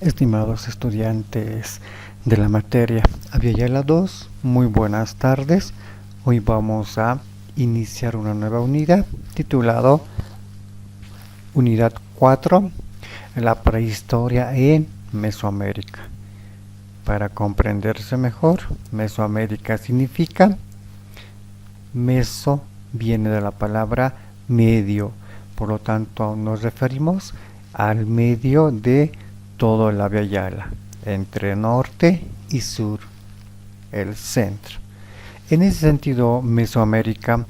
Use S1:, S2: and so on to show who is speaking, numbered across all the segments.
S1: Estimados estudiantes de la materia Abya 2, muy buenas tardes. Hoy vamos a iniciar una nueva unidad titulado Unidad 4, la prehistoria en Mesoamérica. Para comprenderse mejor, Mesoamérica significa, meso viene de la palabra medio, por lo tanto nos referimos al medio de todo el Abya Yala, entre norte y sur, el centro. En ese sentido, Mesoamérica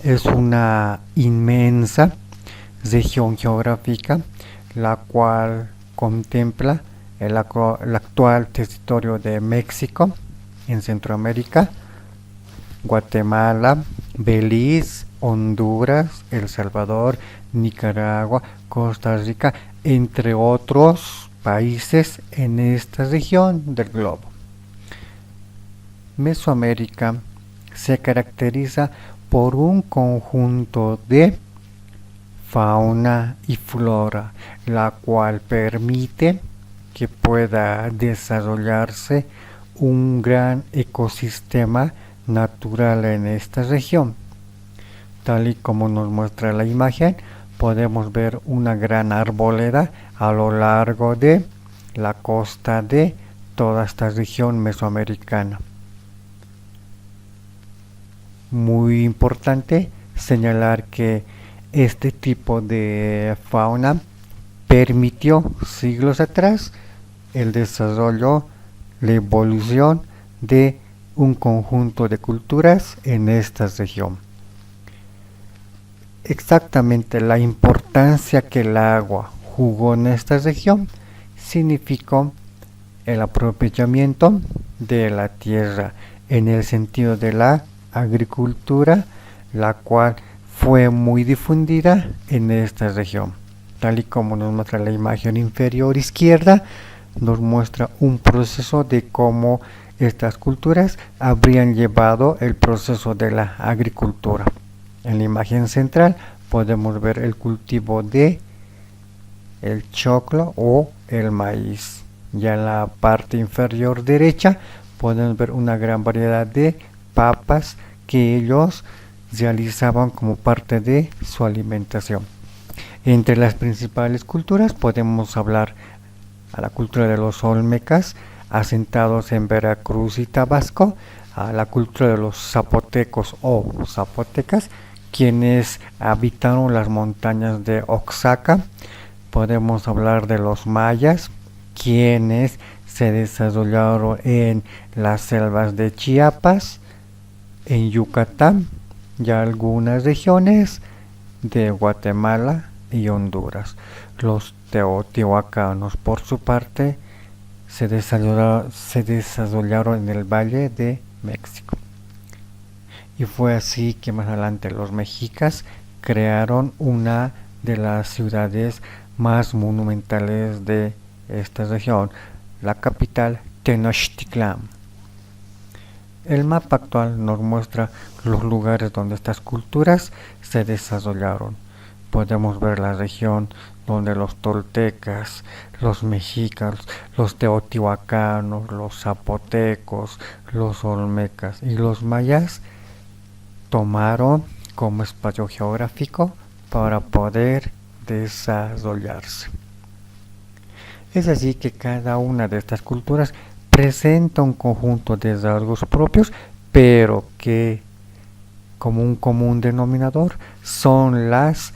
S1: es una inmensa región geográfica, la cual contempla el actual territorio de México en Centroamérica, Guatemala, Belice, Honduras, El Salvador, Nicaragua, Costa Rica, entre otros países en esta región del globo. Mesoamérica se caracteriza por un conjunto de fauna y flora, la cual permite que pueda desarrollarse un gran ecosistema natural en esta región. Tal y como nos muestra la imagen, podemos ver una gran arboleda a lo largo de la costa de toda esta región mesoamericana. Muy importante señalar que este tipo de fauna permitió siglos atrás el desarrollo, la evolución de un conjunto de culturas en esta región. Exactamente la importancia que el agua jugó en esta región significó el aprovechamiento de la tierra en el sentido de la agricultura, la cual fue muy difundida en esta región. Tal y como nos muestra la imagen inferior izquierda, nos muestra un proceso de cómo estas culturas habrían llevado el proceso de la agricultura. En la imagen central podemos ver el cultivo de el choclo o el maíz. Ya en la parte inferior derecha podemos ver una gran variedad de papas que ellos realizaban como parte de su alimentación. Entre las principales culturas podemos hablar a la cultura de los olmecas, asentados en Veracruz y Tabasco, a la cultura de los zapotecos o zapotecas, quienes habitaron las montañas de Oaxaca. Podemos hablar de los mayas, quienes se desarrollaron en las selvas de Chiapas, en Yucatán y algunas regiones de Guatemala y Honduras. Los teotihuacanos, por su parte, se desarrollaron en el Valle de México. Y fue así que más adelante los mexicas crearon una de las ciudades más monumentales de esta región, la capital Tenochtitlán. El mapa actual nos muestra los lugares donde estas culturas se desarrollaron. Podemos ver la región donde los toltecas, los mexicas, los teotihuacanos, los zapotecos, los olmecas y los mayas tomaron como espacio geográfico para poder desarrollarse. Es así que cada una de estas culturas presenta un conjunto de rasgos propios, pero que como un común denominador son las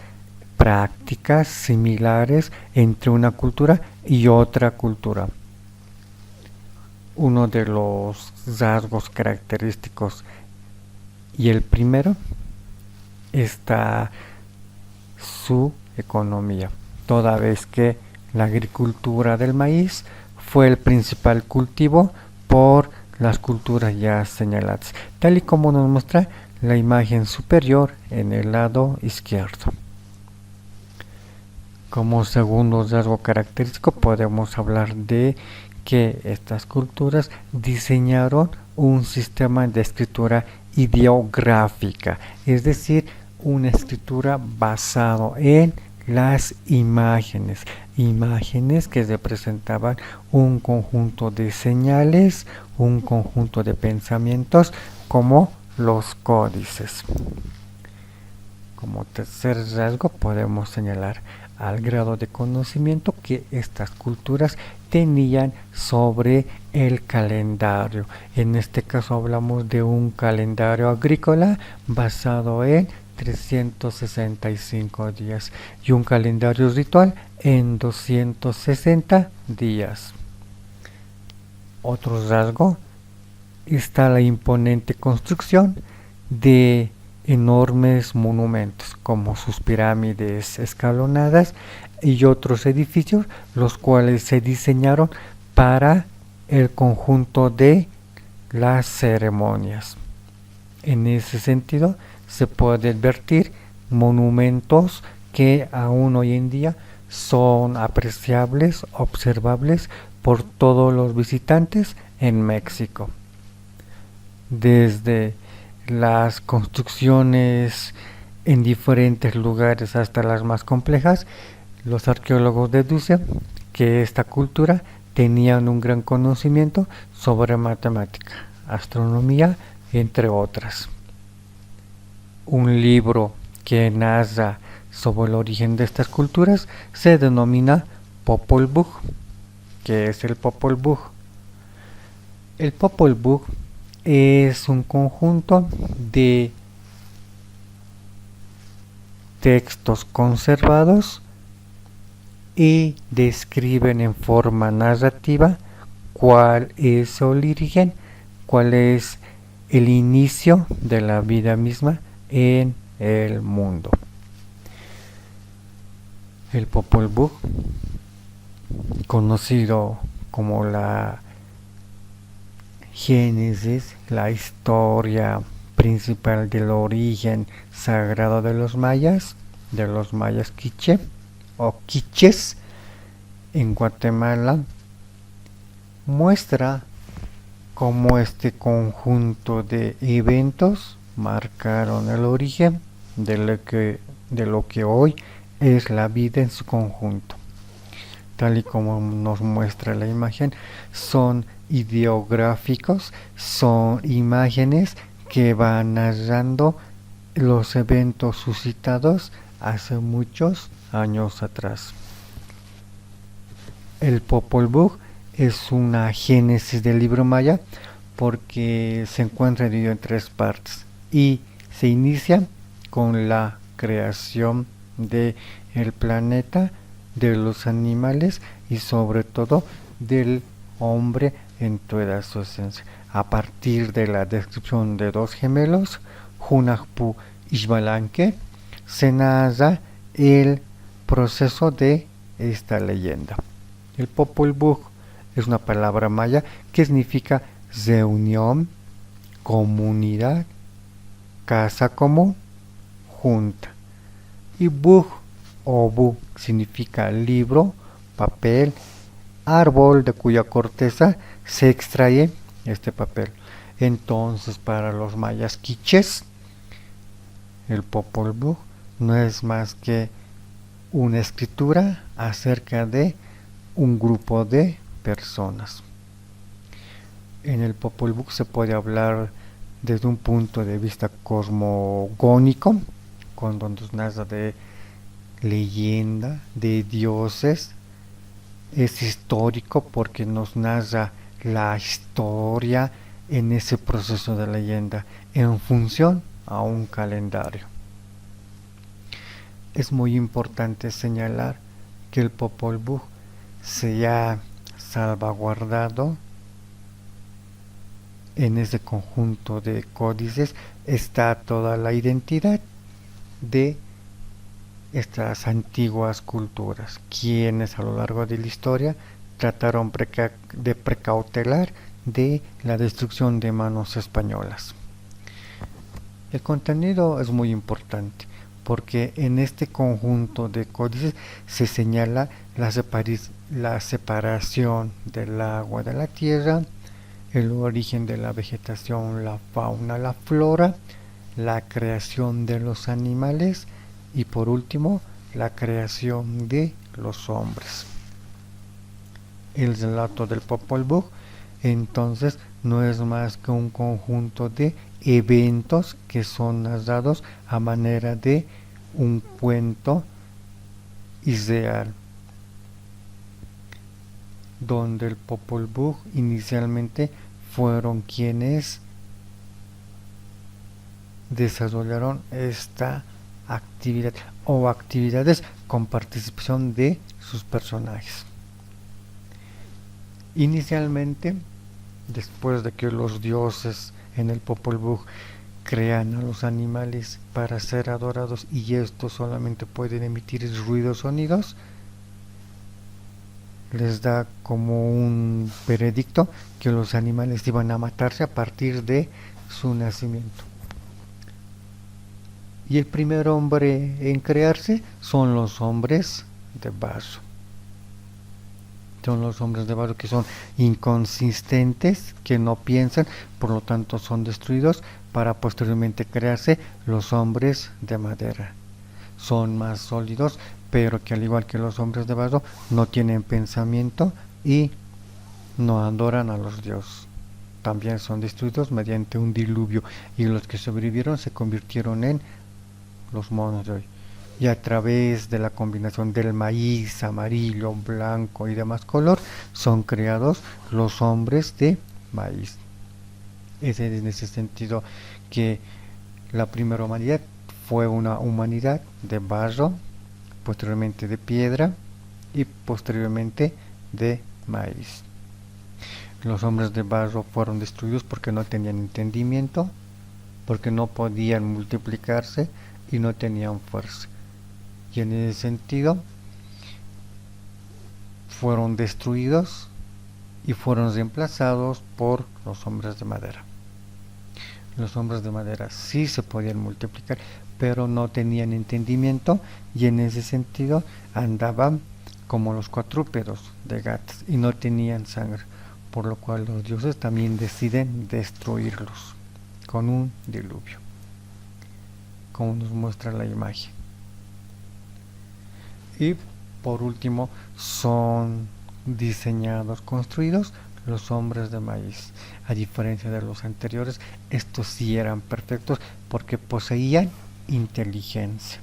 S1: prácticas similares entre una cultura y otra cultura. Uno de los rasgos característicos y el primero está su economía, toda vez que la agricultura del maíz fue el principal cultivo por las culturas ya señaladas, tal y como nos muestra la imagen superior en el lado izquierdo. Como segundo rasgo característico podemos hablar de que estas culturas diseñaron un sistema de escritura ideográfica, es decir, una escritura basado en las imágenes, imágenes que representaban un conjunto de señales, un conjunto de pensamientos, como los códices. Como tercer rasgo podemos señalar al grado de conocimiento que estas culturas tenían sobre el calendario. En este caso hablamos de un calendario agrícola basado en 365 días y un calendario ritual en 260 días. Otro rasgo está la imponente construcción de enormes monumentos como sus pirámides escalonadas y otros edificios, los cuales se diseñaron para el conjunto de las ceremonias. En ese sentido se puede advertir monumentos que aún hoy en día son apreciables, observables por todos los visitantes en México. Desde las construcciones en diferentes lugares hasta las más complejas, los arqueólogos deducen que esta cultura tenían un gran conocimiento sobre matemática, astronomía, entre otras. Un libro que narra sobre el origen de estas culturas se denomina Popol Vuh. ¿Qué es el Popol Vuh? El Popol Vuh es un conjunto de textos conservados y describen en forma narrativa cuál es el origen, cuál es el inicio de la vida misma en el mundo. El Popol Vuh, conocido como la Génesis, la historia principal del origen sagrado de los mayas quiché o quiches en Guatemala, muestra cómo este conjunto de eventos marcaron el origen de lo que hoy es la vida en su conjunto. Tal y como nos muestra la imagen, son ideográficos, son imágenes que van narrando los eventos suscitados hace muchos años atrás. El Popol Vuh es una génesis del libro maya porque se encuentra dividido en tres partes y se inicia con la creación del planeta, de los animales y sobre todo del hombre en toda su esencia. A partir de la descripción de dos gemelos, Hunahpu y Xbalanque, se narra el proceso de esta leyenda. El Popol Vuh es una palabra maya que significa reunión, comunidad, casa común, junta. Y Vuh o Vuh significa libro, papel, árbol de cuya corteza se extrae este papel. Entonces, para los mayas quiches, el Popol Vuh no es más que una escritura acerca de un grupo de personas. En el Popol Vuh se puede hablar desde un punto de vista cosmogónico, cuando nos narra de leyenda, de dioses. Es histórico porque nos narra la historia en ese proceso de leyenda en función a un calendario. Es muy importante señalar que el Popol Vuh se ha salvaguardado en ese conjunto de códices. Está toda la identidad de estas antiguas culturas, quienes a lo largo de la historia trataron de precautelar de la destrucción de manos españolas. El contenido es muy importante porque en este conjunto de códices se señala la separación del agua de la tierra, el origen de la vegetación, la fauna, la flora, la creación de los animales y por último la creación de los hombres. El relato del Popol Vuh entonces no es más que un conjunto de eventos que son narrados a manera de un cuento irreal, donde el Popol Vuh inicialmente fueron quienes desarrollaron esta actividad o actividades con participación de sus personajes. Inicialmente, después de que los dioses en el Popol Vuh crean a los animales para ser adorados y estos solamente pueden emitir ruidos, sonidos, les da como un veredicto que los animales iban a matarse a partir de su nacimiento. Y el primer hombre en crearse son los hombres de barro. Son los hombres de barro que son inconsistentes, que no piensan, por lo tanto son destruidos para posteriormente crearse los hombres de madera. Son más sólidos, pero que al igual que los hombres de barro no tienen pensamiento y no adoran a los dioses. También son destruidos mediante un diluvio y los que sobrevivieron se convirtieron en los monos de hoy. Y a través de la combinación del maíz amarillo, blanco y demás color son creados los hombres de maíz. Es en ese sentido que la primera humanidad fue una humanidad de barro, posteriormente de piedra y posteriormente de maíz. Los hombres de barro fueron destruidos porque no tenían entendimiento, porque no podían multiplicarse y no tenían fuerza. Y en ese sentido fueron destruidos y fueron reemplazados por los hombres de madera. Los hombres de madera sí se podían multiplicar, pero no tenían entendimiento y en ese sentido andaban como los cuadrúpedos de gatos y no tenían sangre, por lo cual los dioses también deciden destruirlos con un diluvio, como nos muestra la imagen. Y por último son diseñados, construidos los hombres de maíz. A diferencia de los anteriores, estos sí eran perfectos porque poseían inteligencia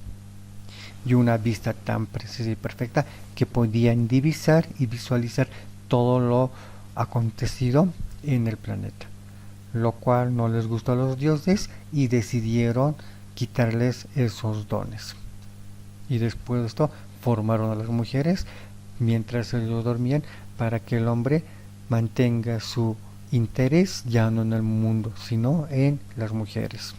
S1: y una vista tan precisa y perfecta que podían divisar y visualizar todo lo acontecido en el planeta, lo cual no les gustó a los dioses y decidieron quitarles esos dones. Y después de esto formaron a las mujeres mientras ellos dormían para que el hombre mantenga su interés ya no en el mundo sino en las mujeres.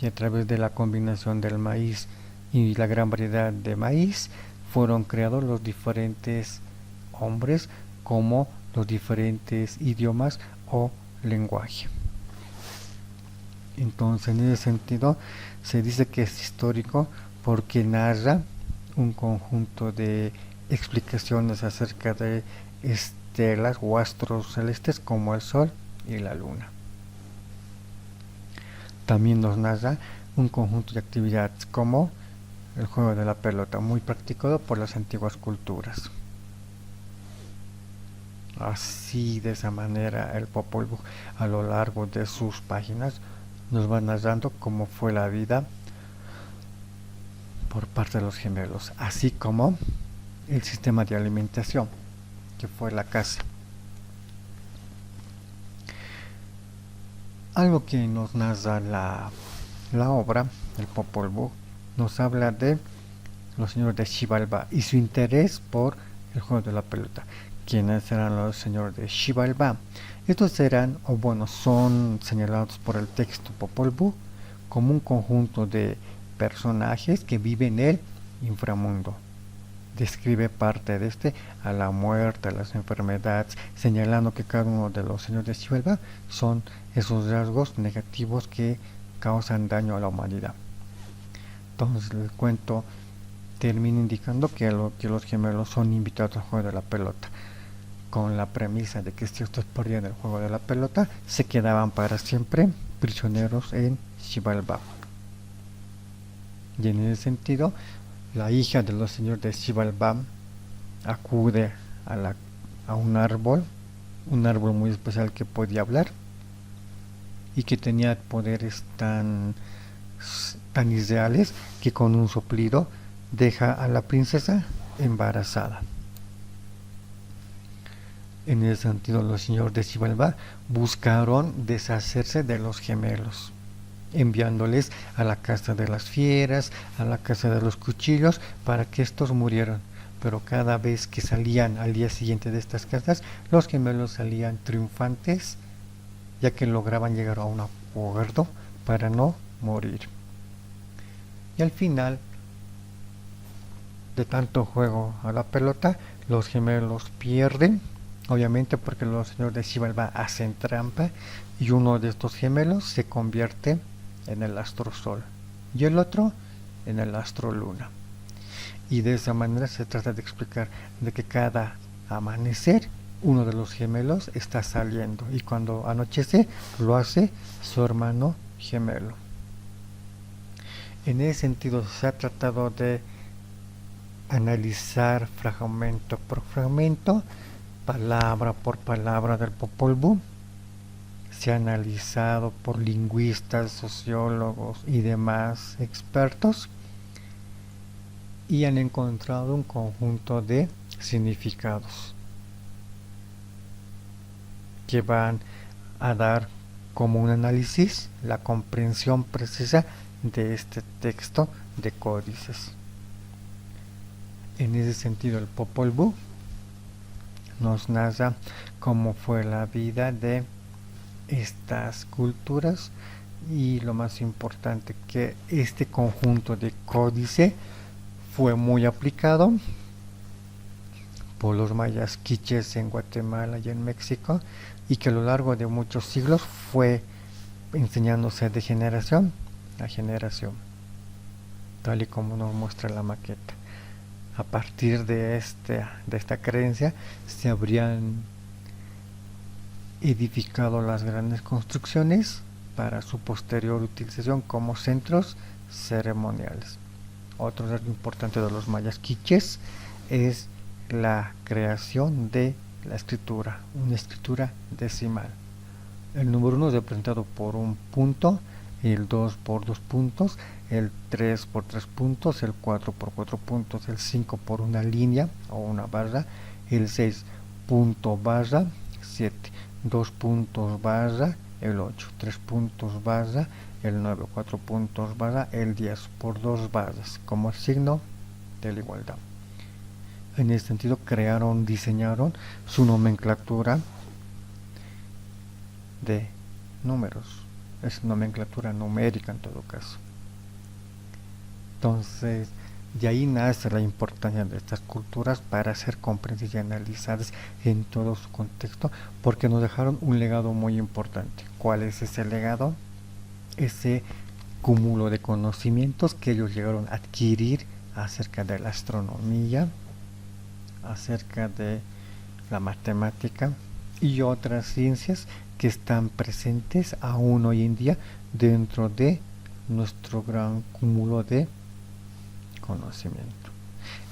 S1: Y a través de la combinación del maíz y la gran variedad de maíz fueron creados los diferentes hombres como los diferentes idiomas o lenguaje. Entonces en ese sentido se dice que es histórico porque narra un conjunto de explicaciones acerca de estelas o astros celestes como el Sol y la Luna. También nos narra un conjunto de actividades como el juego de la pelota, muy practicado por las antiguas culturas. Así, de esa manera, el Popol Vuh a lo largo de sus páginas nos va narrando cómo fue la vida por parte de los gemelos, así como el sistema de alimentación, que fue la caza. Algo que nos narra la obra, el Popol Vuh, nos habla de los señores de Xibalbá y su interés por el juego de la pelota. ¿Quiénes eran los señores de Xibalbá? Estos eran, o bueno, son señalados por el texto Popol Vuh como un conjunto de personajes que viven en el inframundo. Describe parte de a la muerte, a las enfermedades, señalando que cada uno de los señores de Xibalbá son esos rasgos negativos que causan daño a la humanidad. Entonces el cuento termina indicando que los gemelos son invitados al juego de la pelota, con la premisa de que si estos perdían el juego de la pelota, se quedaban para siempre prisioneros en Xibalbá. Y en ese sentido, la hija de los señores de Xibalbá acude a un árbol muy especial que podía hablar y que tenía poderes tan ideales que con un soplido deja a la princesa embarazada. En ese sentido, los señores de Xibalbá buscaron deshacerse de los gemelos, enviándoles a la casa de las fieras, a la casa de los cuchillos, para que estos murieran. Pero cada vez que salían al día siguiente de estas casas, los gemelos salían triunfantes, ya que lograban llegar a un acuerdo para no morir. Y al final de tanto juego a la pelota, los gemelos pierden, obviamente porque los señores de Xibalbá hacen trampa, y uno de estos gemelos se convierte en el astro sol y el otro en el astro luna. Y de esa manera se trata de explicar de que cada amanecer uno de los gemelos está saliendo, y cuando anochece lo hace su hermano gemelo. En ese sentido se ha tratado de analizar fragmento por fragmento, palabra por palabra del Popol Vuh. Se ha analizado por lingüistas, sociólogos y demás expertos, y han encontrado un conjunto de significados que van a dar como un análisis la comprensión precisa de este texto de códices. En ese sentido, el Popol Vuh nos narra cómo fue la vida de estas culturas, y lo más importante, que este conjunto de códice fue muy aplicado por los mayas quichés en Guatemala y en México, y que a lo largo de muchos siglos fue enseñándose de generación a generación, tal y como nos muestra la maqueta. A partir de esta creencia se habrían edificado las grandes construcciones para su posterior utilización como centros ceremoniales. Otro dato importante de los mayas quichés es la creación de la escritura, una escritura decimal. El número 1 es representado por un punto, el 2 por 2 puntos, el 3 por 3 puntos, el 4 por 4 puntos, el 5 por una línea o una barra, el 6 punto barra, 7 2 puntos barra, el 8 3 puntos barra, el 9 4 puntos barra, el 10 por 2 barras, como signo de la igualdad. En ese sentido diseñaron su nomenclatura de números, es nomenclatura numérica en todo caso. Entonces, de ahí nace la importancia de estas culturas para ser comprendidas y analizadas en todo su contexto, porque nos dejaron un legado muy importante. ¿Cuál es ese legado? Ese cúmulo de conocimientos que ellos llegaron a adquirir acerca de la astronomía, acerca de la matemática y otras ciencias que están presentes aún hoy en día dentro de nuestro gran cúmulo de conocimiento.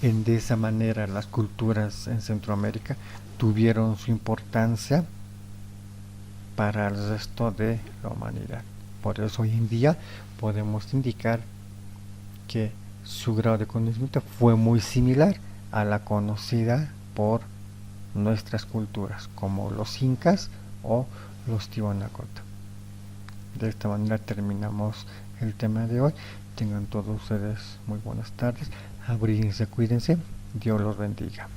S1: De esa manera las culturas en Centroamérica tuvieron su importancia para el resto de la humanidad. Por eso hoy en día podemos indicar que su grado de conocimiento fue muy similar a la conocida por nuestras culturas, como los incas o los tiwanacota. De esta manera terminamos el tema de hoy. Tengan todos ustedes muy buenas tardes. Abríguense, cuídense. Dios los bendiga.